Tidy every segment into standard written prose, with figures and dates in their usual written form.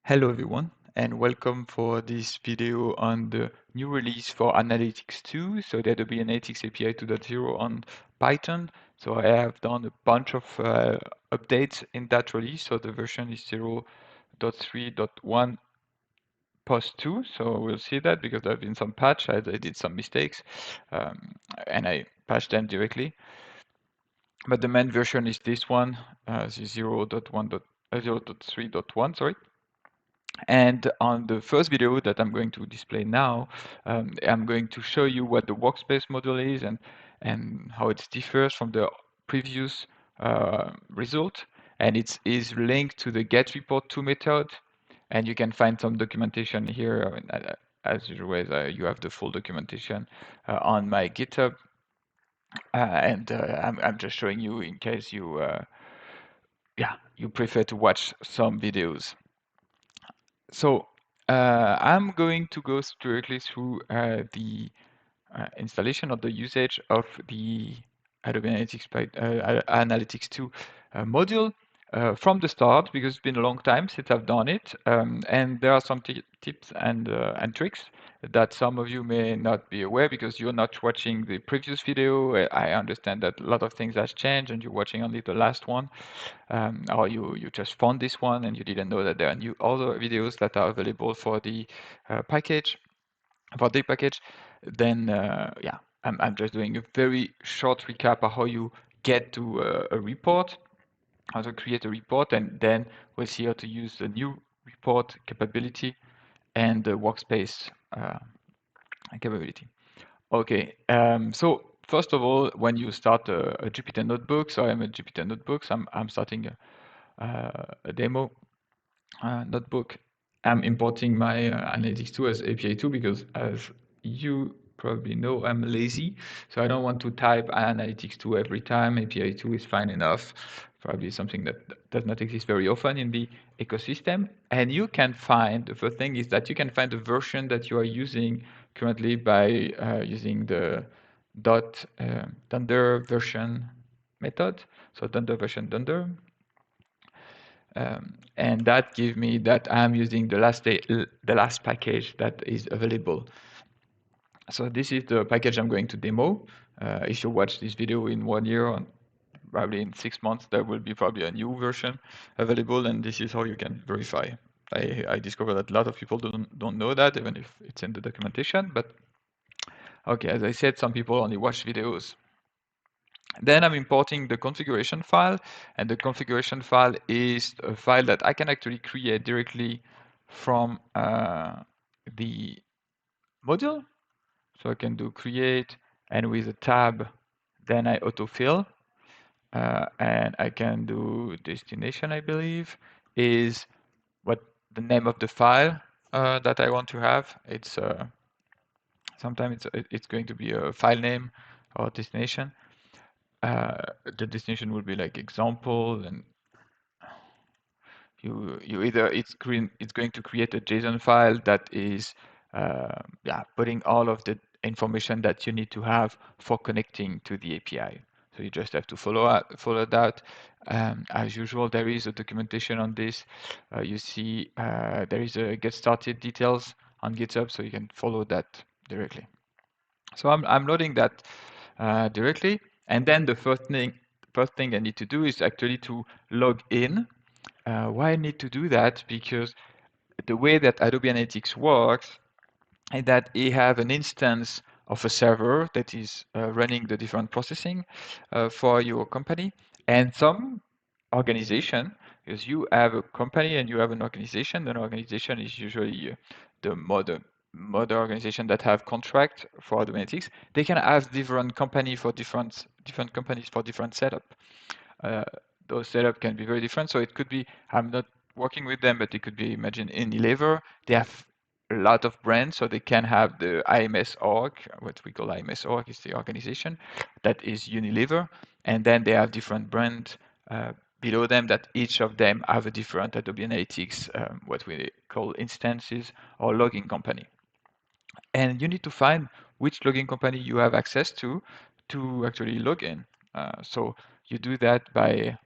Hello everyone, and welcome for this video on the new release for Analytics 2, so the Adobe Analytics API 2.0 on Python. So I have done a bunch of updates in that release, so the version is 0.3.1 post 2, so we'll see that because there have been some patch, I did some mistakes, and I patched them directly. But the main version is this one, 0.3.1, sorry. And on the first video that I'm going to display now, I'm going to show you what the Workspace module is and how it differs from the previous result. And it is linked to the getReport2 method. And you can find some documentation here. As usual, you have the full documentation on my GitHub. I'm just showing you in case you prefer to watch some videos. So I'm going to go directly through the installation of the usage of the Adobe Analytics 2 module from the start, because it's been a long time since I've done it. And there are some tips and tricks that some of you may not be aware because you're not watching the previous video. I understand that a lot of things has changed and you're watching only the last one. Or you just found this one and you didn't know that there are new other videos that are available for the package, for the package. Then I'm just doing a very short recap of how you get to a report, how to create a report, and then we'll see how to use the new report capability and the workspace capability. Okay, so first of all, when you start a Jupyter notebook, so I'm a Jupyter notebook, so I'm starting a demo notebook. I'm importing my Analytics 2 as API 2 because, as you probably know, I'm lazy. So I don't want to type Analytics 2 every time. API 2 is fine enough. Probably something that does not exist very often in the ecosystem. And you can find, the first thing is that you can find the version that you are using currently by using the dunder version method. So dunder version dunder. And that gives me that I'm using the last package that is available. So this is the package I'm going to demo. If you watch this video in 1 year, or probably in 6 months, there will be probably a new version available, and this is how you can verify. I discovered that a lot of people don't know that, even if it's in the documentation. But okay, as I said, some people only watch videos. Then I'm importing the configuration file, and the configuration file is a file that I can actually create directly from the module. So I can do create, and with a tab, then I autofill, and I can do destination, I believe, is what the name of the file that I want to have. It's sometimes it's going to be a file name or destination. The destination will be like example, and you either it's going to create a JSON file that is putting all of the information that you need to have for connecting to the API. So you just have to follow that. As usual, there is a documentation on this. You see there is a get started details on GitHub, so you can follow that directly. So I'm loading that directly, and then the first thing I need to do is actually to log in. Why I need to do that? Because the way that Adobe Analytics works is that you have an instance of a server that is running the different processing for your company, and some organization, because you have a company and you have an organization. An organization is usually the mother organization that have contract for Adobe Analytics. They can have different company for different companies for different setup. Those setup can be very different. So it could be, I'm not working with them, but it could be, imagine Unilever. They have a lot of brands, so they can have the IMS org, what we call IMS org is the organization that is Unilever, and then they have different brands below them that each of them have a different Adobe Analytics, what we call instances or logging company. And you need to find which logging company you have access to actually log in. So you do that by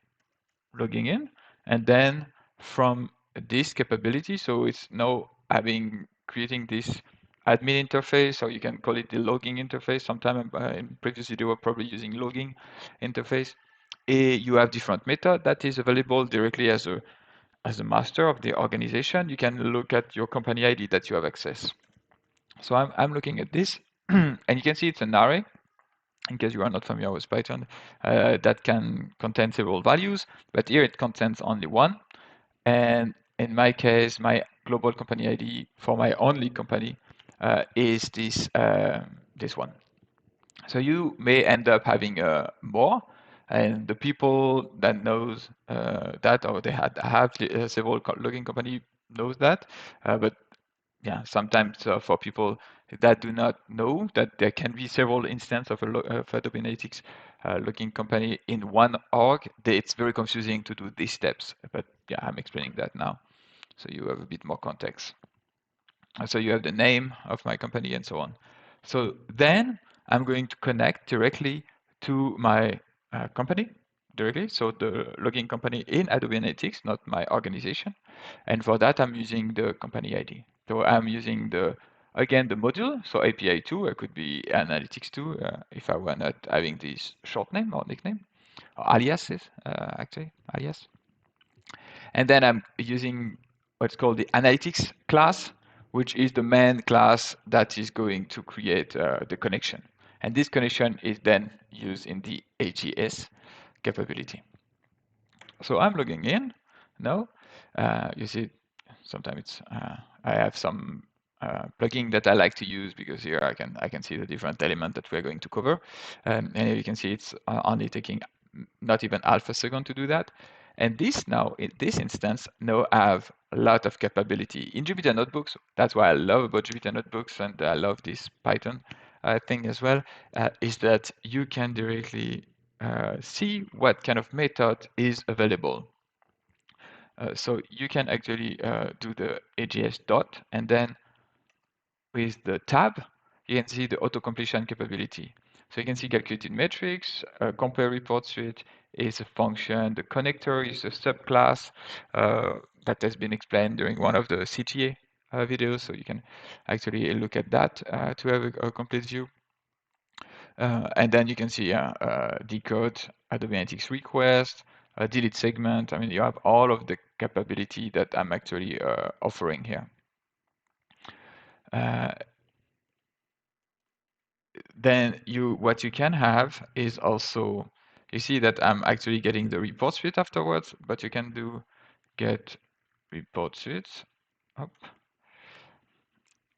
logging in, and then from this capability. So it's now creating this admin interface, or you can call it the logging interface. Sometime in previous video, we're probably using logging interface. You have different method that is available directly as a master of the organization. You can look at your company ID that you have access. So I'm looking at this, and you can see it's an array. In case you are not familiar with Python, that can contain several values, but here it contains only one. And in my case, my global company ID for my only company is this one. So you may end up having more, and the people that knows that, or they have several logging company knows that, but yeah, sometimes for people that do not know that there can be several instances of Adobe Analytics logging company in one org, it's very confusing to do these steps. But yeah, I'm explaining that now, so you have a bit more context. So you have the name of my company and so on. So then I'm going to connect directly to my company directly. So the logging company in Adobe Analytics, not my organization. And for that, I'm using the company ID. So I'm using again, the module. So API 2, it could be Analytics 2 if I were not having this short name or nickname, or aliases, actually, alias. And then I'm using what's called the analytics class, which is the main class that is going to create the connection. And this connection is then used in the AGS capability. So I'm logging in now. You see, sometimes it's I have some plugin that I like to use because here I can see the different element that we're going to cover, and here you can see it's only taking not even half a second to do that. And this now, in this instance, now have a lot of capability in Jupyter Notebooks. That's why I love about Jupyter Notebooks, and I love this Python thing as well, is that you can directly see what kind of method is available. So you can actually do the AGS dot, and then with the tab, you can see the auto-completion capability. So you can see calculated metrics, compare report suite is a function, the connector is a subclass that has been explained during one of the CTA videos. So you can actually look at that to have a complete view. And then you can see decode, Adobe Analytics request, delete segment. I mean, you have all of the capability that I'm actually offering here. Then what you can have is also, you see that I'm actually getting the report suite afterwards, but you can do get report suite. Up.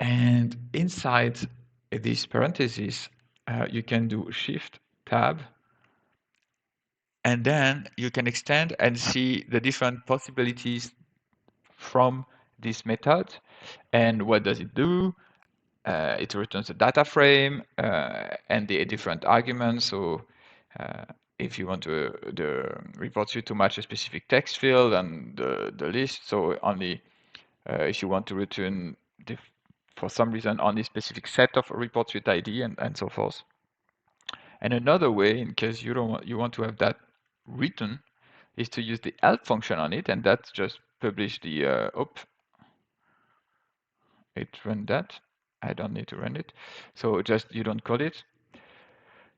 And inside this parenthesis, you can do shift tab, and then you can extend and see the different possibilities from this method. And what does it do? It returns a data frame and the different arguments. So if you want the report suite to match a specific text field and the list, so only if you want to return for some reason only specific set of report suite ID and so forth. And another way, in case you want to have that written, is to use the help function on it, and that's just publish the it run that. I don't need to run it, so just you don't call it.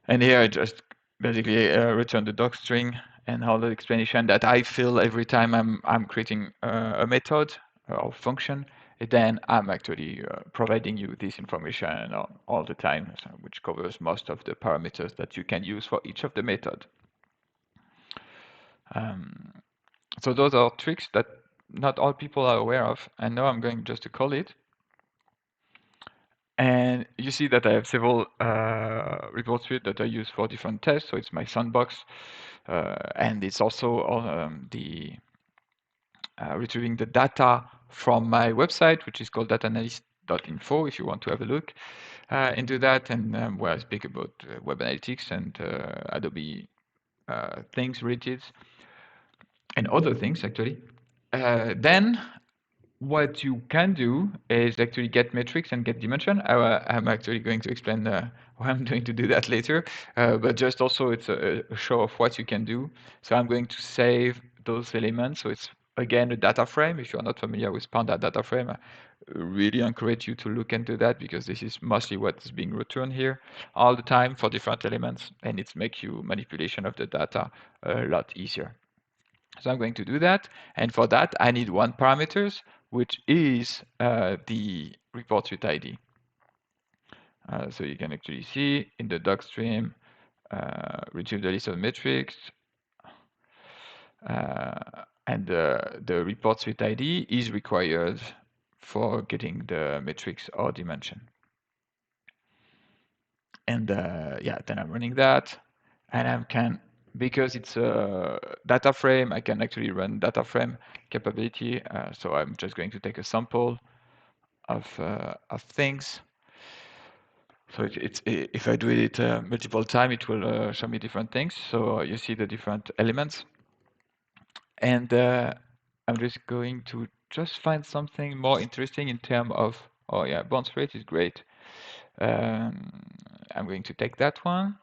And here I just basically return the doc string and all the explanation that I fill every time I'm creating a method or function. And then I'm actually providing you this information all the time, which covers most of the parameters that you can use for each of the method. So those are tricks that not all people are aware of. And now I'm going just to call it. And you see that I have several report suite that I use for different tests. So it's my sandbox, and it's also the retrieving the data from my website, which is called dataanalyst.info, if you want to have a look into that, and where I speak about web analytics and Adobe things related, and other things actually. Then what you can do is actually get metrics and get dimension. I'm actually going to explain how I'm going to do that later, but just also it's a show of what you can do. So I'm going to save those elements. So it's again, a data frame. If you're not familiar with Panda data frame, I really encourage you to look into that because this is mostly what is being returned here all the time for different elements, and it makes you manipulation of the data a lot easier. So I'm going to do that, and for that I need one parameters, which is the report suite ID. So you can actually see in the doc stream, retrieve the list of metrics, and the report suite ID is required for getting the metrics or dimension. And yeah, then I'm running that, and I can, because it's a data frame, I can actually run data frame capability. So I'm just going to take a sample of things. So if I do it multiple times, it will show me different things. So you see the different elements. And I'm just going to just find something more interesting in terms of, oh yeah, bounce rate is great. I'm going to take that one.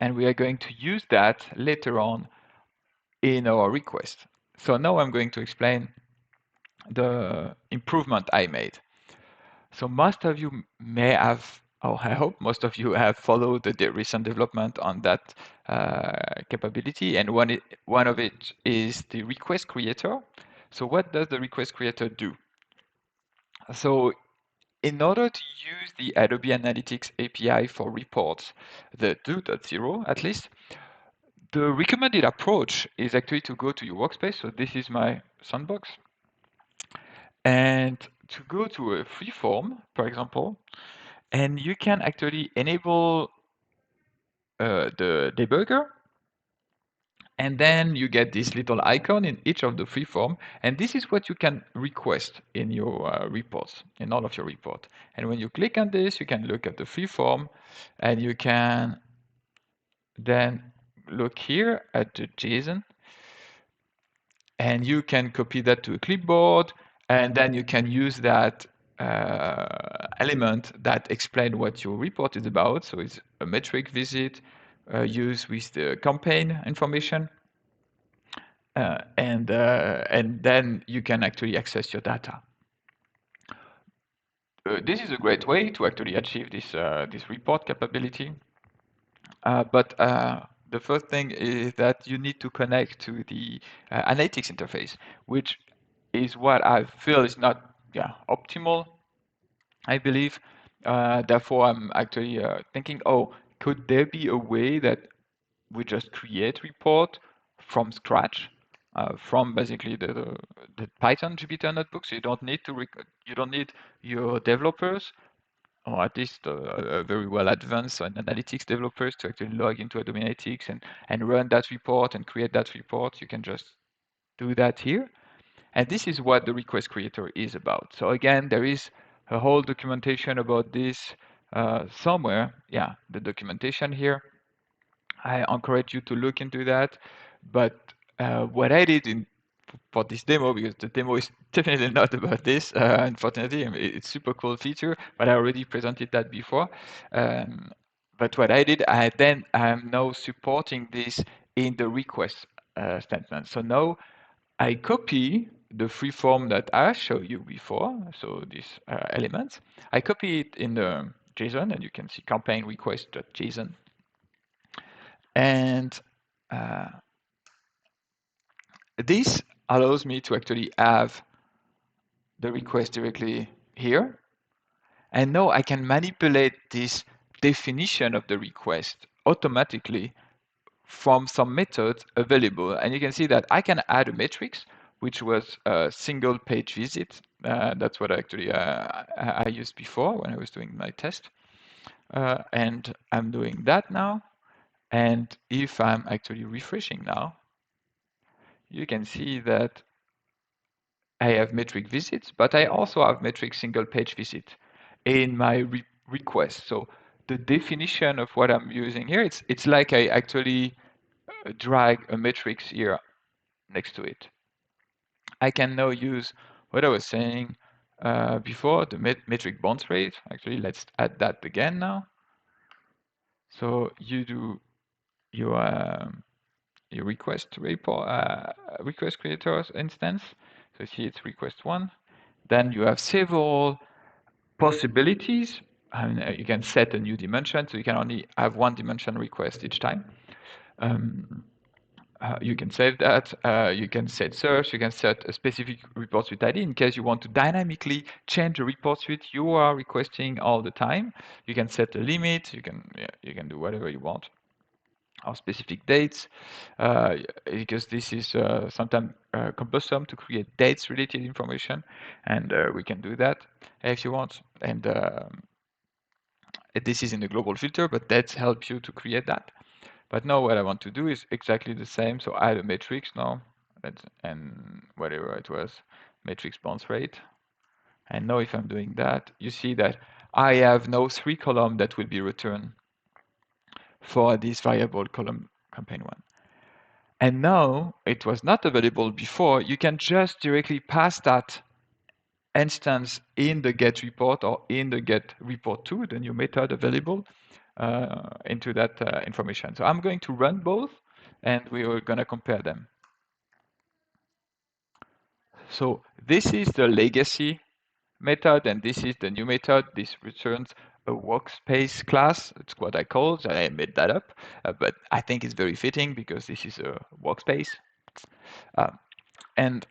And we are going to use that later on in our request. So now I'm going to explain the improvement I made. So most of you may have, or I hope most of you have followed the recent development on that capability, and one of it is the request creator. So what does the request creator do? So in order to use the Adobe Analytics API for reports, the 2.0 at least, the recommended approach is actually to go to your workspace. So this is my sandbox. And to go to a free form, for example, and you can actually enable the debugger, and then you get this little icon in each of the freeform, and this is what you can request in your reports, in all of your report. And when you click on this, you can look at the freeform, and you can then look here at the JSON, and you can copy that to a clipboard, and then you can use that element that explain what your report is about. So it's a metric visit used with the campaign information, and then you can actually access your data. This is a great way to actually achieve this report capability. But the first thing is that you need to connect to the analytics interface, which is what I feel is not optimal, I believe. Therefore, I'm actually thinking, oh, could there be a way that we just create report from scratch, from basically the Python Jupyter notebook? So you don't need your developers, or at least very well advanced analytics developers, to actually log into Adobe Analytics and run that report and create that report. You can just do that here. And this is what the request creator is about. So again, there is a whole documentation about this somewhere. Yeah, the documentation here. I encourage you to look into that. But what I did for this demo, because the demo is definitely not about this, unfortunately, I mean, it's super cool feature, but I already presented that before. But what I did, I'm now supporting this in the request statement. So now I copy the free form that I showed you before, so these elements. I copy it in the JSON, and you can see campaign request.json. And this allows me to actually have the request directly here. And now I can manipulate this definition of the request automatically from some methods available. And you can see that I can add a matrix, which was a single page visit. That's what actually I used before when I was doing my test. And I'm doing that now. And if I'm actually refreshing now, you can see that I have metric visits, but I also have metric single page visit in my request. So the definition of what I'm using here, it's like I actually drag a matrix here next to it. I can now use what I was saying before, the metric bounce rate. Actually, let's add that again now. So you do your you request report request creators instance. So see it's request one. Then you have several possibilities. You can set a new dimension, so you can only have one dimension request each time. You can save that. You can set search. You can set a specific report suite ID in case you want to dynamically change the report suite you are requesting all the time. You can set a limit. You can do whatever you want, or specific dates, because this is sometimes cumbersome to create dates related information, and we can do that if you want. And this is in the global filter, but that helps you to create that. But now what I want to do is exactly the same. So add a matrix now, and whatever it was, matrix bounce rate. And now if I'm doing that, you see that I have now 3 columns that will be returned for this variable column campaign one. And now it was not available before. You can just directly pass that instance in the get report or in the get report to the new method available into that information. So I'm going to run both, and we are going to compare them. So this is the legacy method, and this is the new method. This returns a workspace class. It's what I call it. I made that up, but I think it's very fitting because this is a workspace. And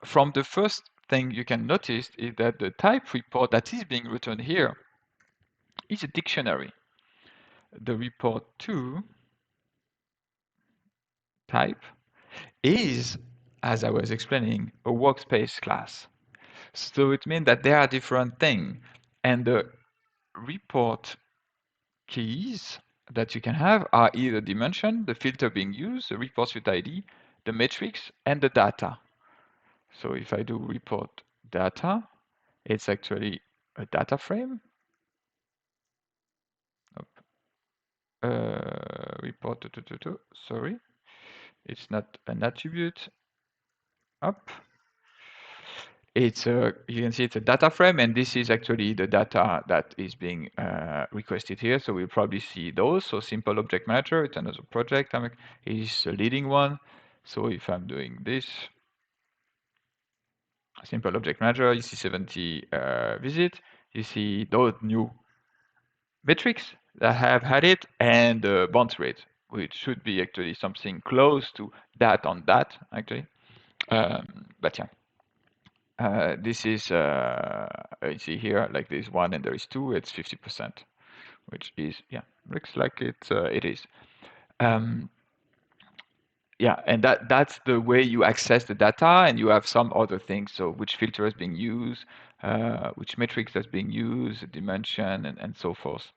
from the first thing you can notice is that the type report that is being returned here is a dictionary. The report to type is, as I was explaining, a workspace class. So it means that there are different things. And the report keys that you can have are either dimension, the filter being used, the report suite ID, the matrix, and the data. So if I do report data, it's actually a data frame. Report, sorry, it's not an attribute. Up. It's you can see it's a data frame, and this is actually the data that is being requested here. So we'll probably see those. So simple object manager, it's another project. Is the leading one. So if I'm doing this, simple object manager, you see 70 visit. You see those new metrics that have had it, and the bounce rate, which should be actually something close to that on that actually. But yeah. This is, you see here, like there's 1 and there is 2, it's 50%, which is, yeah, looks like it is. Yeah, and that's the way you access the data, and you have some other things. So which filter is being used, which metrics is being used, dimension, and so forth.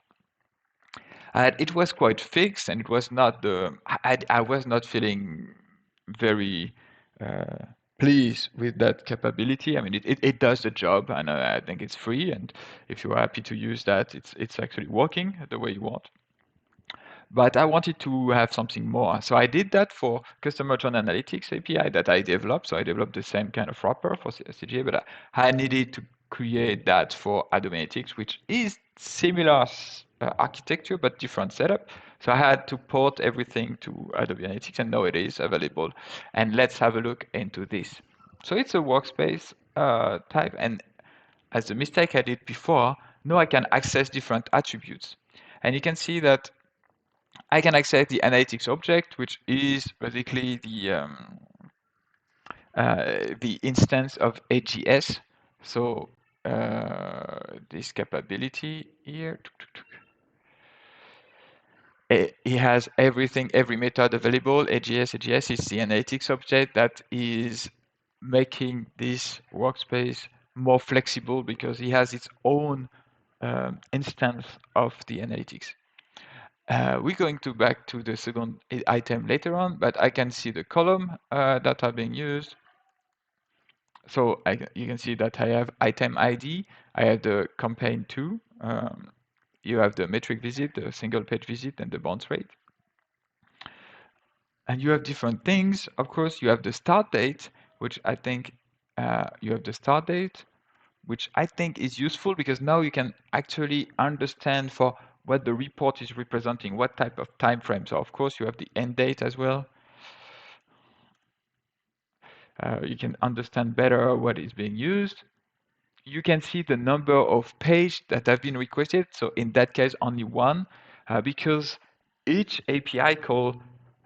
It was quite fixed, and it was not I was not feeling very pleased with that capability. I mean, it does the job, and I think it's free. And if you're happy to use that, it's actually working the way you want. But I wanted to have something more. So I did that for Customer Journey Analytics API that I developed. So I developed the same kind of wrapper for CGA, but I needed to create that for Adobe Analytics, which is similar architecture, but different setup. So I had to port everything to Adobe Analytics, and now it is available. And let's have a look into this. So it's a workspace type, and as the mistake I did before, now I can access different attributes. And you can see that I can access the analytics object, which is basically the instance of AGS. So this capability here, it has everything, every method available. AGS is the analytics object that is making this workspace more flexible because it has its own instance of the analytics. We're going to back to the second item later on, but I can see the column that are being used. So you can see that I have item ID, I have the campaign 2, you have the metric visit, the single page visit, and the bounce rate. And you have different things. Of course, you have the start date, which I think you have the start date, which I think is useful because now you can actually understand for what the report is representing, what type of time frame. So of course you have the end date as well. You can understand better what is being used. You can see the number of pages that have been requested. So in that case, only one, because each API call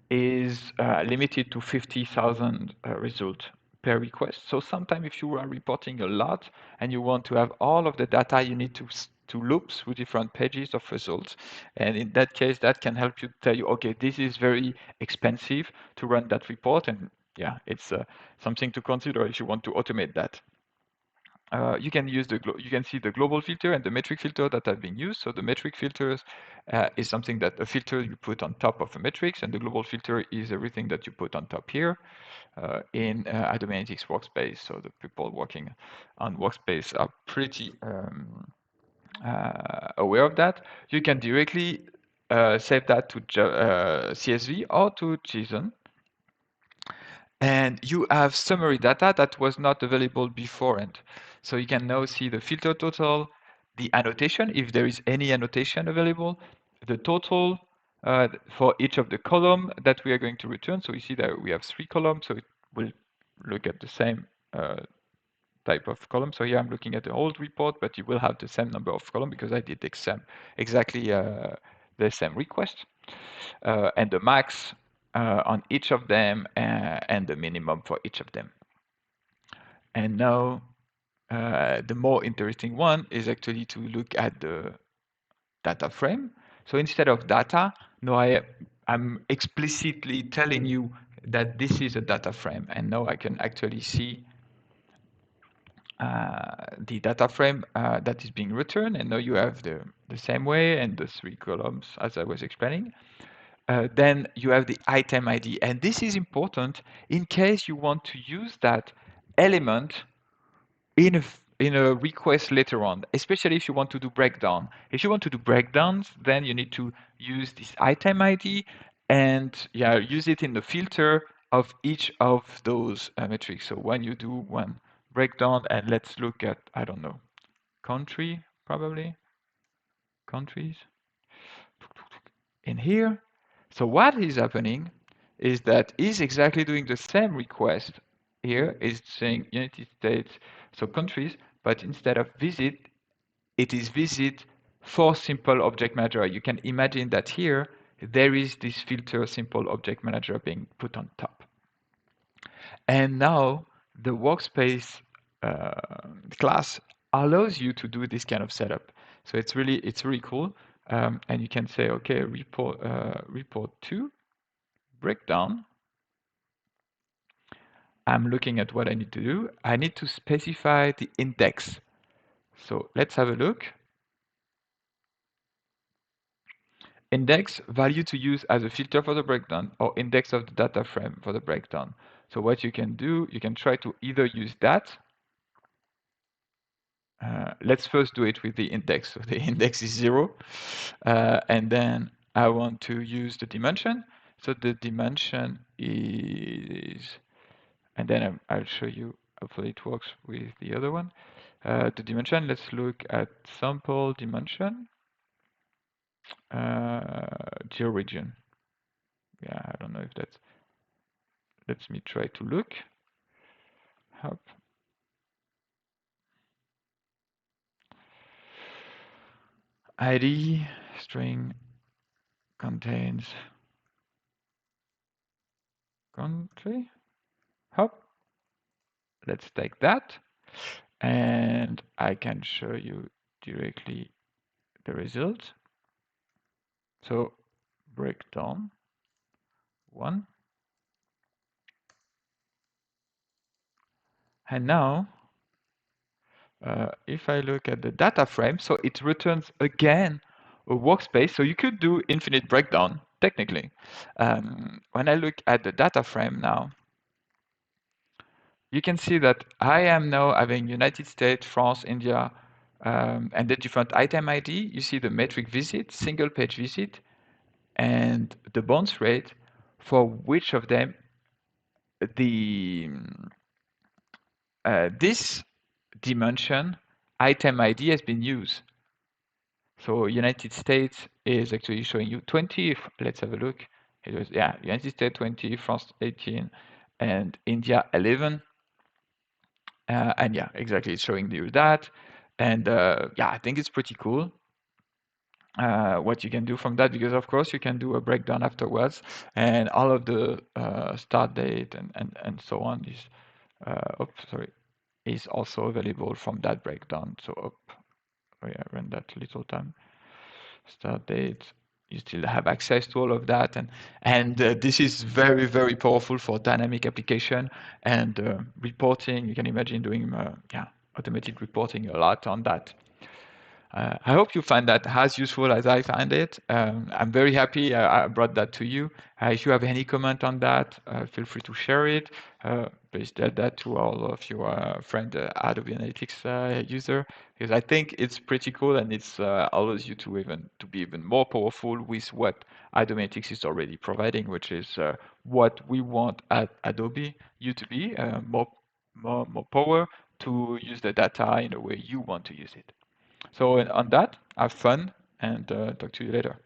is limited to 50,000 results per request. So sometimes if you are reporting a lot and you want to have all of the data, you need to loop through different pages of results. And in that case, that can help you tell you, okay, this is very expensive to run that report. And yeah, it's something to consider if you want to automate that. You can use you can see the global filter and the metric filter that have been used. So the metric filters is something that a filter you put on top of a metrics, and the global filter is everything that you put on top here in Adobe Analytics Workspace. So the people working on Workspace are pretty aware of that. You can directly save that to CSV or to JSON. And you have summary data that was not available beforehand. So you can now see the filter total, the annotation, if there is any annotation available, the total for each of the column that we are going to return. So you see that we have 3 columns, so it will look at the same type of column. So here I'm looking at the old report, but you will have the same number of columns because I did exactly the same request. And the max on each of them and the minimum for each of them. And now the more interesting one is actually to look at the data frame. So instead of data, now I'm explicitly telling you that this is a data frame. And now I can actually see the data frame that is being returned. And now you have the same way and the 3 columns as I was explaining. Then you have the item ID. And this is important in case you want to use that element in a request later on, especially if you want to do breakdown. If you want to do breakdowns, then you need to use this item ID and yeah, use it in the filter of each of those metrics. So when you do one breakdown, and let's look at, I don't know, country, probably, countries, in here. So what is happening is that is exactly doing the same request here, is saying United States, so countries, but instead of visit, it is visit for simple object manager. You can imagine that here, there is this filter simple object manager being put on top. And now the workspace class allows you to do this kind of setup. So it's really cool. And you can say, okay, report 2, breakdown. I'm looking at what I need to do. I need to specify the index. So let's have a look. Index value to use as a filter for the breakdown or index of the data frame for the breakdown. So what you can do, you can try to either use that. Let's first do it with the index. So the index is 0. And then I want to use the dimension. So the dimension is, and then I'll show you, hopefully it works with the other one. The dimension, let's look at sample dimension, geo region. Yeah, I don't know if that's, let me try to look. Hop. ID string contains country. Hop. Let's take that. And I can show you directly the result. So breakdown 1. And now, if I look at the data frame, so it returns again a workspace. So you could do infinite breakdown, technically. When I look at the data frame now, you can see that I am now having United States, France, India, and the different item ID. You see the metric visit, single page visit, and the bounce rate for which of them the this dimension item ID has been used. So United States is actually showing you 20. Let's have a look. It was, yeah, United States 20, France 18, and India 11. And yeah, exactly, it's showing you that. And yeah, I think it's pretty cool what you can do from that, because of course you can do a breakdown afterwards, and all of the start date and so on is, oops, sorry, is also available from that breakdown. So, oh yeah, run that little time. Start date, you still have access to all of that, and this is very, very powerful for dynamic application and reporting. You can imagine doing yeah, automated reporting a lot on that. I hope you find that as useful as I find it. I'm very happy I brought that to you. If you have any comment on that, feel free to share it. Please tell that to all of your friend Adobe Analytics user, because I think it's pretty cool, and it's allows you to be even more powerful with what Adobe Analytics is already providing, which is what we want at Adobe you to be, more power to use the data in the way you want to use it. So on that, have fun, and talk to you later.